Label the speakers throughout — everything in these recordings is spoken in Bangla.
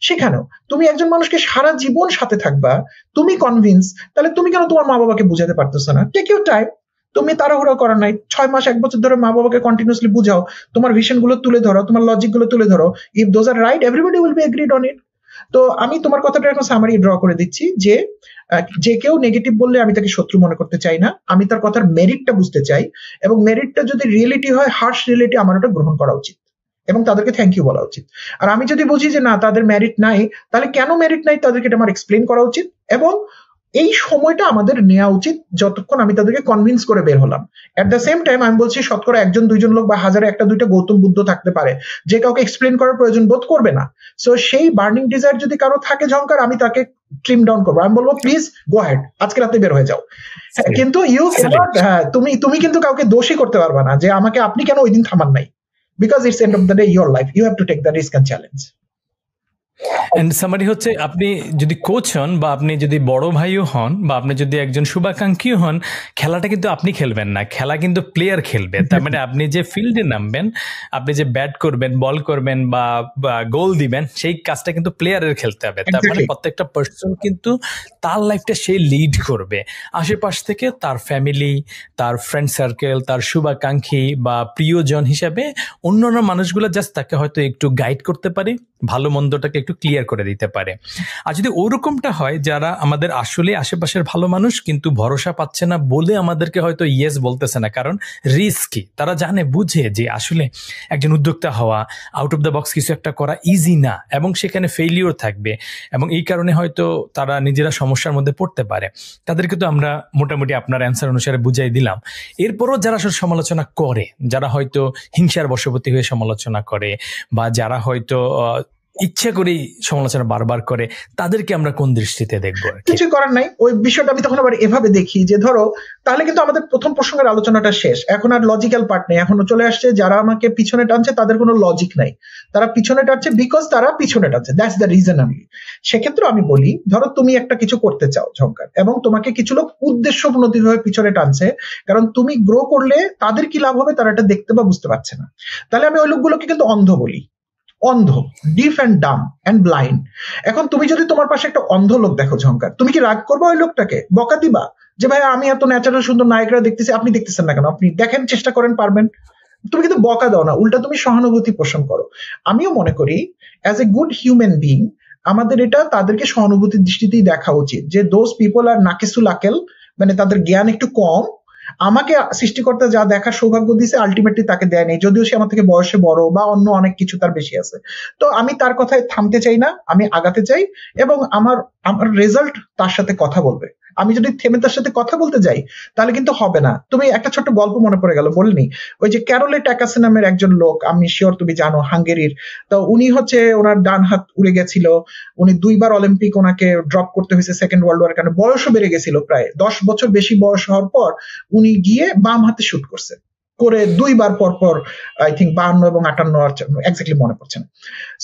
Speaker 1: সেখানেও তুমি একজন মানুষকে সারা জীবন সাথে থাকবা, তুমি কনভিন্স, তাহলে তুমি কেন তোমার মা বাবাকে বুঝাতে পারতেছো না? Take your time. তুমি তাড়াহুড়া করার নাই, 6 মাস 1 বছর ধরে মা বাবাকে কন্টিনিউসলি বুঝাও, তোমার ভিশন গুলো তুলে ধরো, তোমার লজিক গুলো তুলে ধরো। If those are right, everybody will be agreed on it. তো আমি তোমার কথাটা এখন সামারি ড্র করে দিচ্ছি যে যে কেউ নেগেটিভ বললে আমি তাকে শত্রু মনে করতে চাই না, আমি তার কথার মেরিটটা বুঝতে চাই, এবং মেরিটটা যদি রিয়েলিটি হয়, হার্শ রিয়েলিটি, আমার ওটা গ্রহণ করা উচিত এবং তাদেরকে থ্যাংক ইউ বলা উচিত। আর আমি যদি বুঝি যে না তাদের মেরিট নাই, তাহলে কেন মেরিট নাই তাদেরকে এটা আমার এক্সপ্লেন করা উচিত, এবং এই সময়টা আমাদের নেওয়া উচিত যতক্ষণ আমি তাদেরকে কনভিন্স করে বের হলাম। এট দ্য সেম টাইম আমি বলছি শতকরা 1-2 লোক বা হাজারে 1-2টা গৌতম বুদ্ধ থাকতে পারে যে কাউকে এক্সপ্লেন করার প্রয়োজন বোধ করবে না। সো সেই বার্নিং ডিজায়ার যদি কারো থাকে ঝংকার, আমি তাকে ট্রিম ডাউন করবো, আমি বলবো প্লিজ গো হেড, আজকে রাতে বের হয়ে যাও। কিন্তু ইউ ক্যানট, তুমি কিন্তু কাউকে দোষী করতে পারবে না যে আমাকে আপনি কেন ওই দিন থামান নাই, because it's end of the day your life, you have to take the risk and challenge.
Speaker 2: And summary হচ্ছে, আপনি যদি কোচ হন বা আপনি যদি বড় ভাইও হন বা আপনি যদি একজন শুভাকাঙ্ক্ষীও হন, খেলাটা কিন্তু আপনি খেলবেন না, খেলা কিন্তু প্লেয়ার খেলবে। তার মানে আপনি যে ফিল্ডে নামবেন, আপনি যে ব্যাট করবেন, বল করবেন বা গোল দিবেন, সেই কাজটা কিন্তু প্লেয়ারের খেলতে হবে। তার মানে প্রত্যেকটা পার্সন কিন্তু তার লাইফটা সে লিড করবে। আশেপাশ থেকে তার ফ্যামিলি, তার ফ্রেন্ড সার্কেল, তার শুভাকাঙ্ক্ষী বা প্রিয়জন হিসাবে অন্যান্য মানুষগুলো জাস্ট তাকে হয়তো একটু গাইড করতে পারে, ভালো মন্দটাকে একটু ক্লিয়ার করে দিতে পারে। আর যদি ওরকমটা হয়, যারা আমাদের আসলে আশেপাশের ভালো মানুষ কিন্তু ভরসা পাচ্ছে না বলে আমাদেরকে হয়তো ইয়েস বলতেছে না, কারণ রিস্কি, তারা জানে বুঝে যে আসলে একজন উদ্যোক্তা হওয়া, আউট অফ দ্য বক্স কিছু একটা করা ইজি না, এবং সেখানে ফেইলিওর থাকবে, এবং এই কারণে হয়তো তারা নিজেরা সমস্যার মধ্যে পড়তে পারে। তাদেরকে তো আমরা মোটামুটি আপনার অ্যান্সার অনুসারে বুঝাই দিলাম। এরপরও যারা আসলে সমালোচনা করে, যারা হয়তো হিংসার বশবর্তী হয়ে সমালোচনা করে, বা যারা হয়তো ইচ্ছা করেই সমালোচনা বারবার করে, তাদেরকে আমরা কোন দৃষ্টিতে দেখবো?
Speaker 1: কিছু করার নাই, ওই বিষয়টা আমি তখন আবার এভাবে দেখি যে ধরো তাহলে কিন্তু আমাদের প্রথম প্রসঙ্গের আলোচনাটা শেষ, এখন আর লজিক্যাল পার্ট নেই, এখনো চলে আসছে যারা আমাকে পিছনে টানছে তাদের কোনো লজিক নাই, তারা পিছনে টানছে বিকজ তারা পিছনে টানছে, দ্যাটস দ্য রিজন অনলি। সেক্ষেত্রে আমি বলি, ধরো তুমি একটা কিছু করতে চাও ঝংকার, এবং তোমাকে কিছু লোক উদ্দেশ্যপ্রণোদিতভাবে পিছনে টানছে, কারণ তুমি গ্রো করলে তাদের কি লাভ হবে তারা এটা দেখতে বা বুঝতে পারছে না, তাহলে আমি ওই লোকগুলোকে কিন্তু অন্ধ বলি, অন্ধ, ডিফ অ্যান্ড ডাম অ্যান্ড ব্লাইন্ড। এখন তুমি যদি তোমার পাশে একটা অন্ধ লোক দেখো ঝংকার, তুমি কি রাগ করবা ওই লোকটাকে, বকা দিবা যে ভাই আমি এত ন্যাচারাল সুন্দর নায়করা দেখতেছি, আপনি দেখতেছেন না কেন, আপনি দেখেন, চেষ্টা করেন, পারবেন? তুমি কিন্তু বকা দাও না, উল্টা তুমি সহানুভূতি পোষণ করো। আমিও মনে করি as a good human being আমাদের এটা তাদেরকে সহানুভূতির দৃষ্টিতেই দেখা উচিত, যে দোজ পিপল আর নাকিসুল আকেল, মানে তাদের জ্ঞান একটু কম, আমাকে সৃষ্টিকর্তা যা দেখার সৌভাগ্য দিয়েছে আলটিমেটলি তাকে দেয় নেই, যদিও সে আমার থেকে বয়সে বড় বা অন্য অনেক কিছু তার বেশি আছে। তো আমি তার কথায় থামতে চাই না, আমি আগাতে চাই, এবং আমার রেজাল্ট তার সাথে কথা বলবে। আমি যদি থেমে তার সাথে কথা বলতে যাই তাহলে কিন্তু হবে না। তুমি একটা ছোট্ট গল্প মনে পড়ে গেল, বলিনি, ওই যে ক্যারোলে ট্যাকাসে নামের একজন লোক, আমি শিওর তুমি জানো, হাঙ্গেরির। তো উনি হচ্ছে, ওনার ডান হাত উড়ে গেছিল, উনি 2বার অলিম্পিক ওনাকে ড্রপ করতে হয়েছে সেকেন্ড ওয়ার্ল্ড ওয়ার কারণে, বয়সও বেড়ে গেছিল, প্রায় 10 বছর বেশি বয়স হওয়ার পর উনি গিয়ে বাম হাতে শুট করছে, করে 2বার পর পর, আই থিঙ্ক 52 এবং 58 এক্স্যাক্টলি মনে পড়ছে না।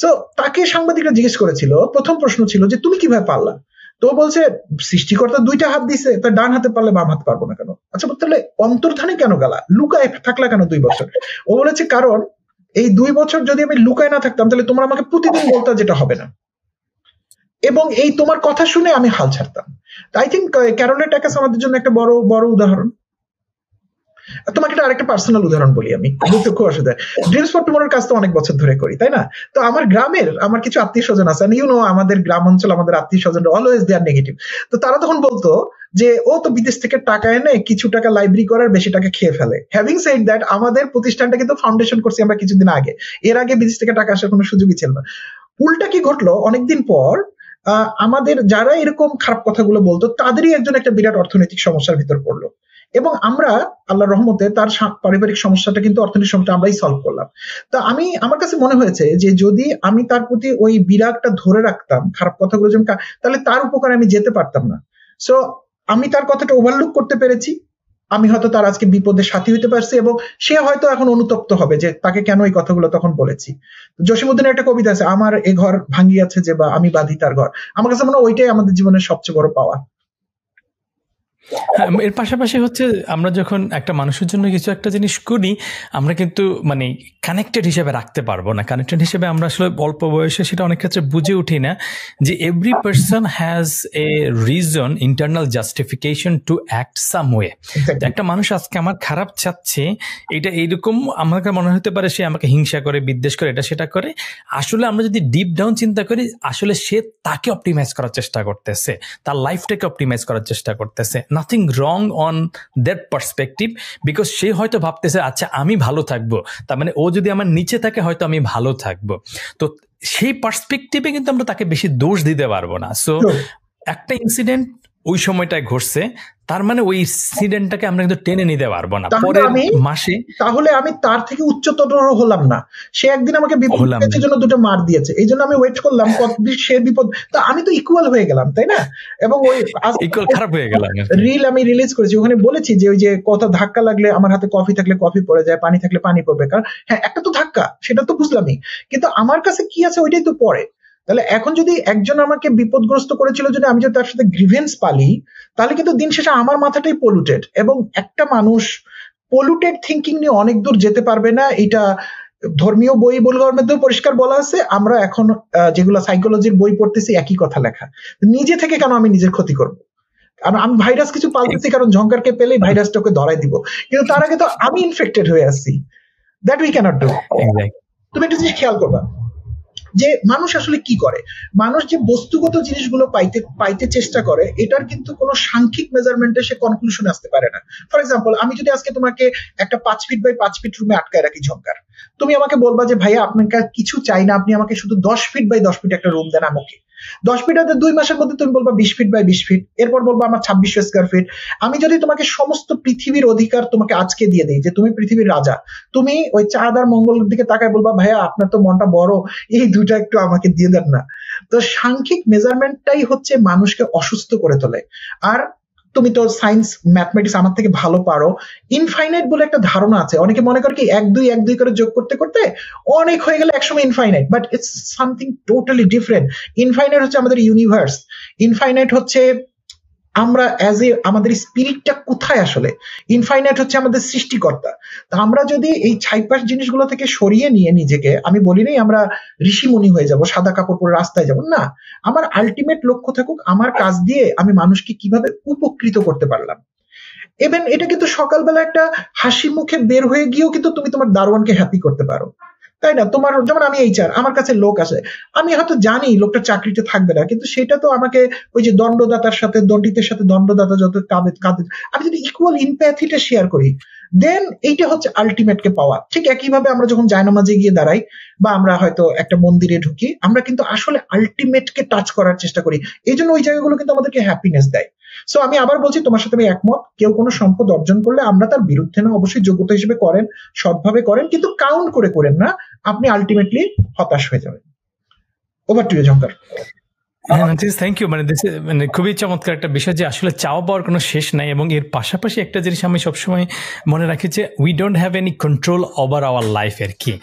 Speaker 1: সো তাকে সাংবাদিকরা জিজ্ঞেস করেছিল, প্রথম প্রশ্ন ছিল যে তুমি কিভাবে পারলা? তো বলছে সৃষ্টিকর্তা 2টা হাত দিছে, তার ডান হাতে পারলে বাম হাতে পারবো না কেন? আচ্ছা তাহলে অন্তর্ধানে কেন গেলা, লুকায় থাকলা কেন 2 বছর? ও বলেছে কারণ এই 2 বছর যদি আমি লুকায় না থাকতাম তাহলে তোমরা আমাকে প্রতিদিন বলতা যেটা হবে না, এবং এই তোমার কথা শুনে আমি হাল ছাড়তাম। আই থিঙ্ক ক্যারোলে ট্যাকাস আমাদের জন্য একটা বড় বড় উদাহরণ। তোমাকে একটা আরেকটা পার্সোনাল উদাহরণ বলি আমি, বুঝতে খুব অসুবিধা। ড্রিমস ফর টুমরোর কাজ তো অনেক বছর ধরে করি, তাই না? তো আমার গ্রামের আমার কিছু আত্মীয় স্বজন আছে, ইউ নো আমাদের গ্রাম অঞ্চল, আমাদের আত্মীয় স্বজন অলওয়েজ দে আর নেগেটিভ। তো তারা তখন বলতো যে ও তো বিদেশ থেকে টাকা এনে কিছু টাকা লাইব্রেরি করার, বেশি টাকা খেয়ে ফেলে। হ্যাভিং সেড দ্যাট, আমাদের প্রতিষ্ঠানটা কিন্তু ফাউন্ডেশন করছি আমরা কিছুদিন আগে, এর আগে বিদেশ থেকে টাকা আসার কোনো সুযোগই ছিল না। উল্টা কি ঘটলো, অনেকদিন পর আমাদের যারা এরকম খারাপ কথাগুলো বলতো তাদেরই একজন একটা বিরাট অর্থনৈতিক সমস্যার ভিতর পড়লো, এবং আমরা আল্লাহর রহমতে তার পারিবারিক সমস্যাটা কিন্তু অর্থনৈতিক সমস্যা আমরাই সলভ করলাম। তা আমার কাছে মনে হয়েছে যে যদি আমি তার প্রতি ওই বিরাগটা ধরে রাখতাম, খারাপ কথাগুলো যেমন, তাহলে তার উপকারে আমি যেতে পারতাম না। সো আমি তার কথাটা ওভারলুক করতে পেরেছি, আমি হয়তো তার আজকে বিপদে সাথী হইতে পারছি, এবং সে হয়তো এখন অনুতপ্ত হবে যে তাকে কেন এই কথাগুলো তখন বলেছি। জসীমউদ্দিনের একটা কবিতা আছে, আমার এ ঘর ভাঙ্গিয়াছে যে বা আমি বাঁধি তার ঘর। আমার কাছে মনে হয় ওইটাই আমাদের জীবনের সবচেয়ে বড় পাওয়া।
Speaker 2: এর পাশাপাশি হচ্ছে আমরা যখন একটা মানুষের জন্য কিছু একটা জিনিস করি, আমরা কিন্তু মানে কানেক্টেড হিসেবে রাখতে পারবো না। কানেক্টেড হিসেবে আমরা আসলে অল্প বয়সে সেটা অনেক ক্ষেত্রে বুঝে উঠি না যে every person has a reason, internal justification to act some way. একটা মানুষ আজকে আমার খারাপ চাচ্ছে, এটা এইরকম আমাকে মনে হতে পারে সে আমাকে হিংসা করে, বিদ্বেষ করে, এটা সেটা করে। আসলে আমরা যদি ডিপ ডাউন চিন্তা করি, আসলে সে তাকে অপটিমাইজ করার চেষ্টা করতেছে, তার লাইফটাকে অপটিমাইজ করার চেষ্টা করতেছে। Nothing wrong on that perspective, because সে হয়তো ভাবতেছে আচ্ছা আমি ভালো থাকবো, তার মানে ও যদি আমার নিচে থাকে হয়তো আমি ভালো থাকবো। তো সেই পার্সপেক্টিভে কিন্তু আমরা তাকে বেশি দোষ দিতে পারবো না। সো একটা ইনসিডেন্ট ওই সময়টায় ঘটছে, তার মানে ওই ইনসিডেন্টটাকে আমরা কিন্তু টেনে নিতে পারবো না পরের মাসে।
Speaker 1: তাহলে আমি তার থেকে উচ্চতর হলাম না। সে একদিন আমাকে বিপদ দিয়েছে জন্য দুটো মার দিয়েছে, এই জন্য আমি ওয়েট করলাম কতদিন সে বিপদ, তা আমি তো ইকুয়াল হয়ে গেলাম, তাই না? এবং ওই
Speaker 2: ইকুয়াল খারাপ হয়ে গেলাম।
Speaker 1: রিল আমি রিলিজ করেছি, ওখানে বলেছি যে ওই যে কথা ধাক্কা লাগলে আমার হাতে কফি থাকলে কফি পড়ে যায়, পানি থাকলে পানি পড়বে। কারণ হ্যাঁ একটা তো ধাক্কা, সেটা তো বুঝলামই, কিন্তু আমার কাছে কি আছে ওইটাই তো পড়ে। তাহলে এখন যদি একজন আমাকে বিপদগ্রস্ত করেছিল যদি আমি যদি তার সাথে গ্রিভেন্স পালি, তাহলে কিন্তু দিন শেষে আমার মাথাটাই পলিউটেড। এবং একটা মানুষ পলিউটেড থিঙ্কিং নিয়ে অনেক দূর যেতে পারবে না। এটা ধর্মীয় বই বলবার মধ্যেও পরিষ্কার বলা আছে। আমরা এখন যেগুলো সাইকোলজির বই পড়তেছি একই কথা লেখা। নিজে থেকে কেন আমি নিজের ক্ষতি করবো? কারণ আমি ভাইরাস কিছু পাল্টেছি, কারণ ঝঙ্কারকে পেলেই ভাইরাসটাকে ধরাই দিব, কিন্তু তার আগে তো আমি ইনফেক্টেড হয়ে আসছি। That we can't do. তুমি একটা জিনিস খেয়াল করবা যে মানুষ আসলে কি করে, মানুষ যে বস্তুগত জিনিসগুলো পাইতে চেষ্টা করে, এটার কিন্তু কোনো সাংখ্যিক মেজারমেন্টে সে কনক্লুশনে আসতে পারে না। ফর এক্সাম্পল, আমি যদি আজকে তোমাকে একটা 5 ফিট বাই 5 ফিট রুমে আটকায় রাখি ঝঙ্কার, তুমি আমাকে বলবা যে ভাইয়া আপনাকে কিছু চাই না, আপনি আমাকে শুধু 10 ফিট বাই 10 ফিট একটা রুম দেন আমাকে। 10 ফিট হাতে 2 মাসের মধ্যে তুমি বলবা 20 ফিট বাই 20 ফিট, এরপর বলবা আমার 2600 স্কয়ার ফিট। আমি যদি তোমাকে সমস্ত পৃথিবীর অধিকার তোমাকে আজকে দিয়ে দিই যে তুমি পৃথিবীর রাজা, তুমি ওই চাঁদ আর মঙ্গলের দিকে তাকায় বলবা ভাইয়া আপনার তো মনটা বড়, এই দুইটা একটু আমাকে দিয়ে দেন না। তো সাংখ্যিক মেজারমেন্টটাই হচ্ছে মানুষকে অসুস্থ করে তোলে। আর তুমি তো সায়েন্স ম্যাথমেটিক্স আমার থেকে ভালো পারো, ইনফাইনাইট বলে একটা ধারণা আছে। অনেকে মনে করে কি 1 2 করে যোগ করতে করতে অনেক হয়ে গেলে একসময় infinite, but it's something totally different. Infinite হচ্ছে আমাদের ইউনিভার্স, ইনফাইনাইট হচ্ছে আমরা অ্যাজ এ আমাদের স্পিরিটটা কোথায় আসলে, ইনফাইনাইট হচ্ছে আমাদের সৃষ্টিকর্তা। তা আমরা যদি এই ছাইপাশ জিনিসগুলো থেকে সরিয়ে নিয়ে নিজেকে, আমি বলি নাই আমরা ঋষিমুনি হয়ে যাব, সাদা কাপড় পরে রাস্তায় যাব না, আমার আলটিমেট লক্ষ্য থাকুক আমার কাজ দিয়ে আমি মানুষকে কিভাবে উপকৃত করতে পারলাম। ইভেন এটা কিন্তু সকালবেলা একটা হাসি মুখে বের হয়ে গিয়েও কিন্তু তুমি তোমার দারোয়ানকে হ্যাপি করতে পারো, তাই না? তোমার যেমন আমি এইচআর, আমার কাছে লোক আসে, আমি হয়তো জানি লোকটা চাকরিতে থাকবে না, কিন্তু সেটা তো আমাকে ওই যে দণ্ডদাতার সাথে দণ্ডিতের সাথে দণ্ডদাতা যত কাঁদে, আমি যদি ইকুয়াল ইম্প্যাথিটা শেয়ার করি, দেন এইটা হচ্ছে আলটিমেটকে পাওয়া। ঠিক একইভাবে আমরা যখন জায়নামাজে গিয়ে দাঁড়াই বা আমরা হয়তো একটা মন্দিরে ঢুকি, আমরা কিন্তু আসলে আলটিমেটকে টাচ করার চেষ্টা করি। এই জন্য ওই জায়গাগুলো কিন্তু আমাদেরকে হ্যাপিনেস দেয়। সো আমি আবার বলছি, তোমার সাথে আমি একমত, কেউ কোনো সম্পদ অর্জন করলে আমরা তার বিরুদ্ধে না, অবশ্যই যোগ্যতা হিসেবে করেন, সৎভাবে করেন, কিন্তু কাউন্ট করে করেন না, আপনি আলটিমেটলি হতাশ হয়ে যাবেন। Over to you Jhankar.
Speaker 2: Thank you. মানে খুবই চমৎকার একটা বিষয় যে আসলে চাওয়া পাওয়ার কোনো শেষ নাই। এবং এর পাশাপাশি একটা জিনিস আমি সবসময় মনে রাখি যে we don't have any control over our life আর কি,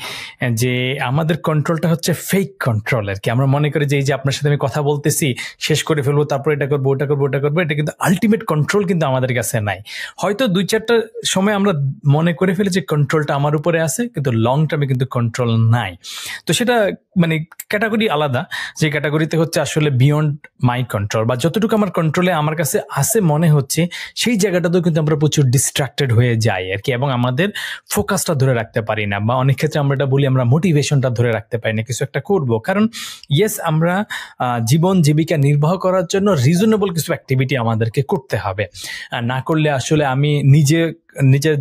Speaker 2: যে আমাদের কন্ট্রোলটা হচ্ছে ফেক কন্ট্রোল আর কি। আমরা মনে করি যে এই যে আপনার সাথে আমি কথা বলতেছি, শেষ করে ফেলবো, তারপর এটা করবো, ওটা করবো, ওটা করবো, এটা কিন্তু আলটিমেট কন্ট্রোল কিন্তু আমাদের কাছে নাই। হয়তো 2-4টা সময় আমরা মনে করে ফেলি যে কন্ট্রোলটা আমার উপরে আছে, কিন্তু লং টার্মে কিন্তু কন্ট্রোল নাই। তো সেটা মানে ক্যাটাগরি আলাদা, যে ক্যাটাগরিতে হচ্ছে আসলে বিয়ন্ড মাই কন্ট্রোল, বা যতটুকু আমার কন্ট্রোলে আমার কাছে আছে মনে হচ্ছে সেই জায়গাটাতেও কিন্তু আমরা প্রচুর ডিস্ট্রাক্টেড হয়ে যাই আর কি, এবং আমাদের ফোকাসটা ধরে রাখতে পারি না, বা অনেক ক্ষেত্রে আমরা এটা বলি আমরা মোটিভেশনটা ধরে রাখতে পারি না কিছু একটা করব। কারণ ইয়েস, আমরা জীবন জীবিকা নির্বাহ করার জন্য রিজনেবল কিছু অ্যাক্টিভিটি আমাদেরকে করতে হবে, না করলে আসলে আমি নিজের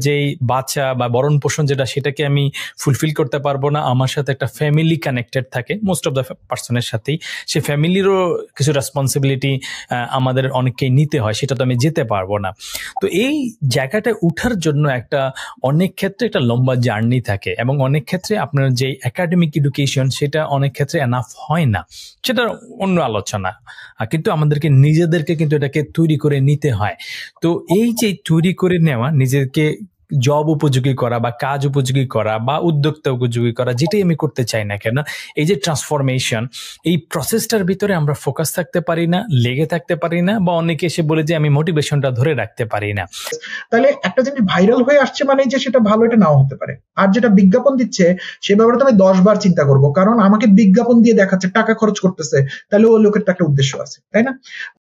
Speaker 2: যেই বাচ্চা বা বরণ পোষণ যেটা, সেটাকে আমি ফুলফিল করতে পারবো না। আমার সাথে একটা ফ্যামিলি কানেক্টেড থাকে মোস্ট অফ দ্য পার্সনের সাথেই, সে ফ্যামিলিরও কিছু রেসপন্সিবিলিটি আমাদের অনেককেই নিতে হয়, সেটা তো আমি যেতে পারবো না। তো এই জায়গাটা উঠার জন্য অনেক ক্ষেত্রে একটা লম্বা জার্নি থাকে, এবং অনেক ক্ষেত্রে আপনার যে একাডেমিক এডুকেশন সেটা অনেক ক্ষেত্রে এনাফ হয় না, সেটা অন্য আলোচনা। কিন্তু আমাদেরকে নিজেদেরকে কিন্তু এটাকে তৈরি করে নিতে হয়। তো এই যে তৈরি করে নেওয়া, নিজেকে জব উপযোগী করা বা কাজ উপযোগী করা বা উদ্যোক্তা উপযোগী করা, যেটাই আমি করতে চাই না কেন, এই যে ট্রান্সফরমেশন, এই প্রসেসটার ভিতরে আমরা ফোকাস থাকতে পারি না, লেগে থাকতে পারি না, বা অনেকে এসে বলে যে আমি মোটিভেশনটা ধরে রাখতে পারি না।
Speaker 1: তাহলে একটা জিনিস ভাইরাল হয়ে আসছে মানে যে সেটা ভালো, এটা নাও হতে পারে। আর যেটা বিজ্ঞাপন দিচ্ছে সে ব্যাপারে তো আমি 10 বার চিন্তা করবো, কারণ আমাকে বিজ্ঞাপন দিয়ে দেখাচ্ছে, টাকা খরচ করতেছে, তাহলে ওই লোকের তো একটা উদ্দেশ্য আছে, তাই না?